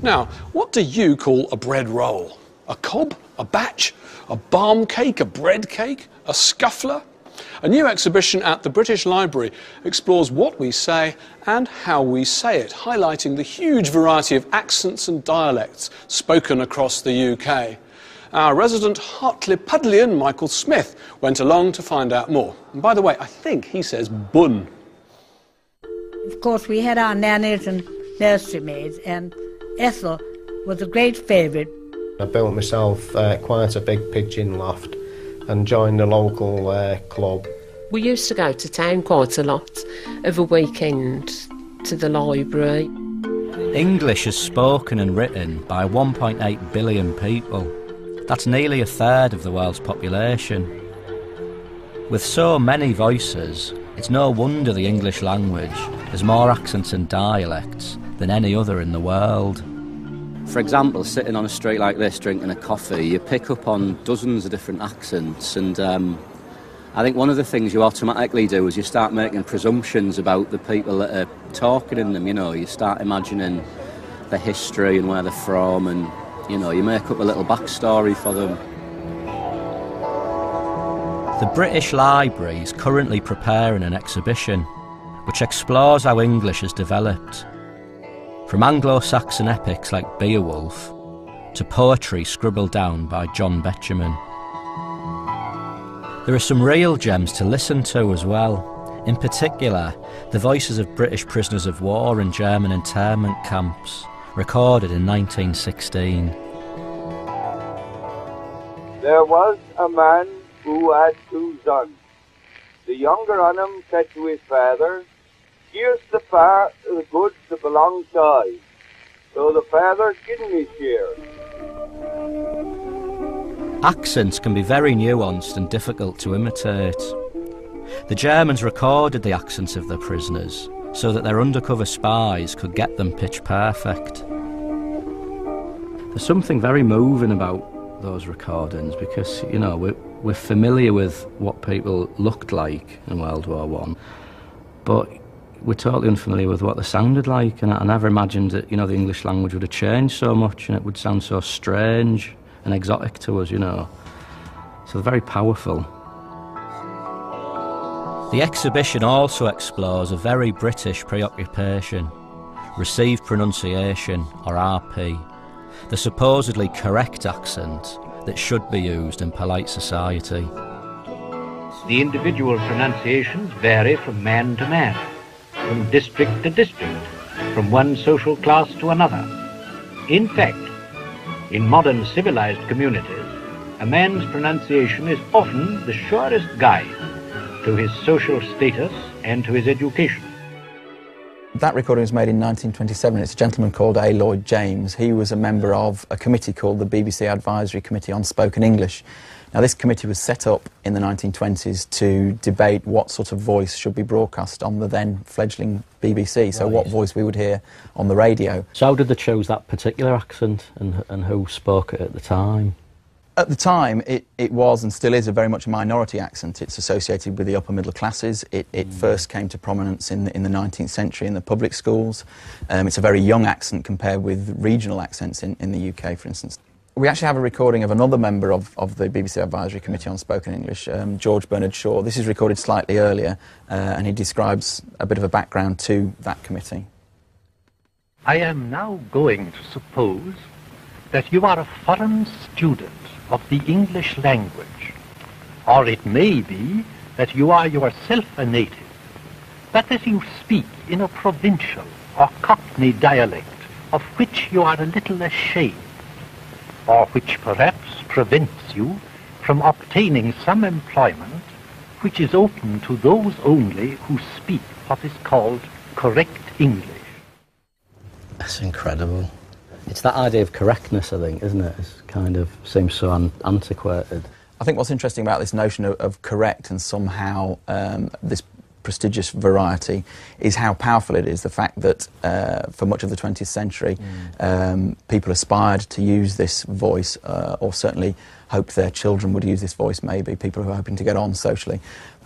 Now, what do you call a bread roll? A cob? A batch? A barm cake? A bread cake? A scuffler? A new exhibition at the British Library explores what we say and how we say it, highlighting the huge variety of accents and dialects spoken across the UK. Our resident Hartlepoolian, Michael Smith, went along to find out more. And by the way, I think he says bun. Of course, we had our nannies and nursery maids, and Ethel was a great favourite. I built myself quite a big pigeon loft and joined a local club. We used to go to town quite a lot of a weekend to the library. English is spoken and written by 1.8 billion people. That's nearly a third of the world's population. With so many voices, it's no wonder the English language has more accents and dialects than any other in the world. For example, sitting on a street like this, drinking a coffee, you pick up on dozens of different accents, and I think one of the things you automatically do is you start making presumptions about the people that are talking in them, you know. You start imagining the history and where they're from, and, you know, you make up a little backstory for them. The British Library is currently preparing an exhibition which explores how English has developed. From Anglo-Saxon epics like Beowulf to poetry scribbled down by John Betjeman. There are some real gems to listen to as well, in particular the voices of British prisoners of war in German internment camps, recorded in 1916. There was a man who had two sons. The younger on him said to his father, "Here's the goods that belong to I." So the father given his share. Accents can be very nuanced and difficult to imitate. The Germans recorded the accents of their prisoners so that their undercover spies could get them pitch perfect. There's something very moving about those recordings because, you know, we're familiar with what people looked like in World War I, but we're totally unfamiliar with what they sounded like, and I never imagined that, you know, the English language would have changed so much and it would sound so strange and exotic to us, you know. So they're very powerful. The exhibition also explores a very British preoccupation, received pronunciation, or RP, the supposedly correct accent that should be used in polite society. The individual pronunciations vary from man to man, from district to district, from one social class to another. In fact, in modern civilized communities, a man's pronunciation is often the surest guide to his social status and to his education. That recording was made in 1927. It's a gentleman called A. Lloyd James. He was a member of a committee called the BBC Advisory Committee on Spoken English. Now, this committee was set up in the 1920s to debate what sort of voice should be broadcast on the then fledgling BBC, so what voice we would hear on the radio. So how did they choose that particular accent and who spoke it at the time? At the time, it was and still is very much a minority accent. It's associated with the upper middle classes. It first came to prominence in the 19th century in the public schools. It's a very young accent compared with regional accents in the UK, for instance. We actually have a recording of another member of the BBC Advisory Committee on Spoken English, George Bernard Shaw. This is recorded slightly earlier, and he describes a bit of a background to that committee. I am now going to suppose that you are a foreign student of the English language, or it may be that you are yourself a native, but that you speak in a provincial or Cockney dialect of which you are a little ashamed, or which perhaps prevents you from obtaining some employment which is open to those only who speak what is called correct English. That's incredible. It's that idea of correctness, I think, isn't it? It kind of seems so antiquated. I think what's interesting about this notion of correct and somehow this prestigious variety is how powerful it is. The fact that for much of the 20th century people aspired to use this voice or certainly hoped their children would use this voice, maybe, people who are hoping to get on socially.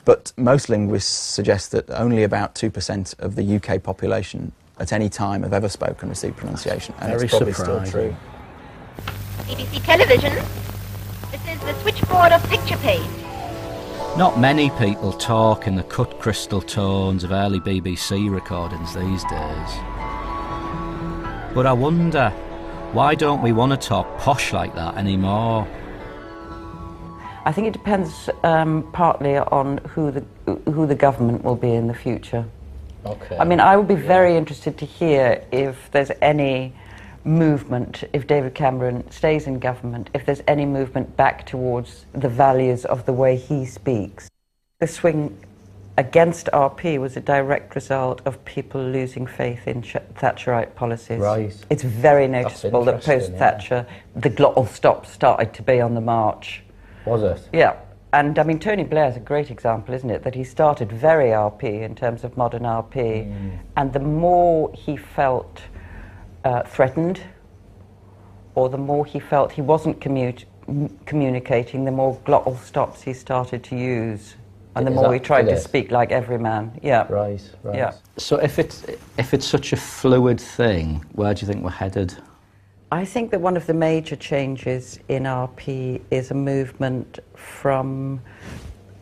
But most linguists suggest that only about 2% of the UK population at any time have ever spoken received pronunciation, and Very it's probably surprising. still true. BBC Television. This is the switchboard of picture page. Not many people talk in the cut crystal tones of early BBC recordings these days. But I wonder, why don't we want to talk posh like that anymore? I think it depends partly on who the government will be in the future. Okay. I mean, I would be very interested to hear if there's any movement, if David Cameron stays in government, if there's any movement back towards the values of the way he speaks. The swing against RP was a direct result of people losing faith in Thatcherite policies. Right. It's very noticeable that post-Thatcher, the glottal stop started to be on the march. Was it? Yeah. And I mean, Tony Blair's a great example, isn't it? That he started very RP in terms of modern RP. And the more he felt threatened, or the more he felt he wasn't communicating, the more glottal stops he started to use. And the more he tried to speak like every man. Yeah. Right, right. Yeah. So if it's such a fluid thing, where do you think we're headed? I think that one of the major changes in RP is a movement from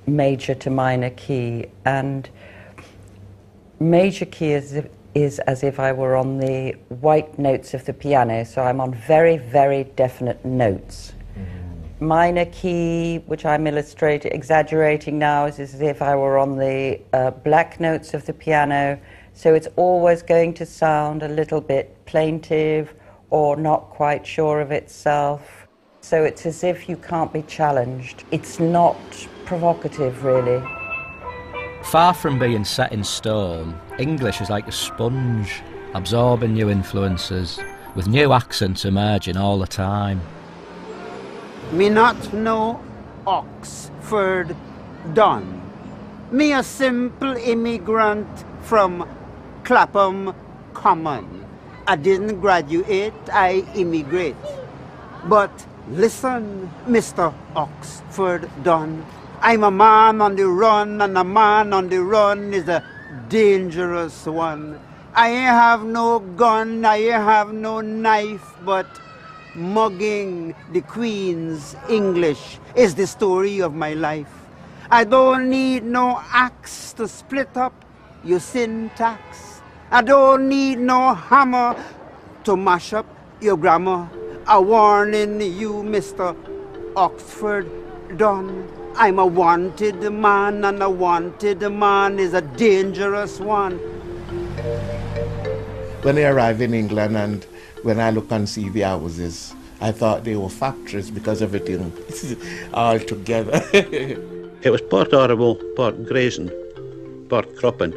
major to minor key, and major key is as if I were on the white notes of the piano, so I'm on very, very definite notes. Minor key, which I'm exaggerating now, is as if I were on the black notes of the piano, so it's always going to sound a little bit plaintive or not quite sure of itself. So it's as if you can't be challenged. It's not provocative, really. Far from being set in stone, English is like a sponge, absorbing new influences, with new accents emerging all the time. Me not know Oxford done. Me a simple immigrant from Clapham Common. I didn't graduate, I immigrate. But listen, Mr. Oxford Dunn, I'm a man on the run, and a man on the run is a dangerous one. I ain't have no gun, I ain't have no knife, but mugging the Queen's English is the story of my life. I don't need no axe to split up your syntax. I don't need no hammer to mash up your grammar. I warning you, Mr. Oxford Dunn. I'm a wanted man, and a wanted man is a dangerous one. When I arrived in England and when I look on CV houses, I thought they were factories because everything is all together. It was part arable, part grazing, part cropping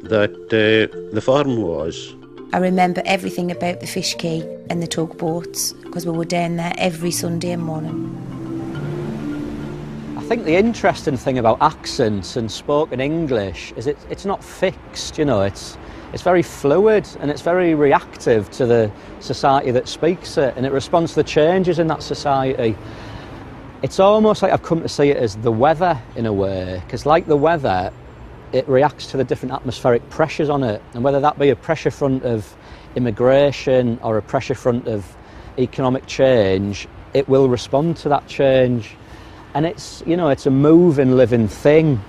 that the farm was. I remember everything about the fish quay and the tugboats because we were down there every Sunday morning. I think the interesting thing about accents and spoken English is it's not fixed, you know, it's very fluid and it's very reactive to the society that speaks it, and it responds to the changes in that society. It's almost like I've come to see it as the weather in a way, because like the weather, it reacts to the different atmospheric pressures on it, and whether that be a pressure front of immigration or a pressure front of economic change, it will respond to that change. And it's, you know, it's a moving, living thing.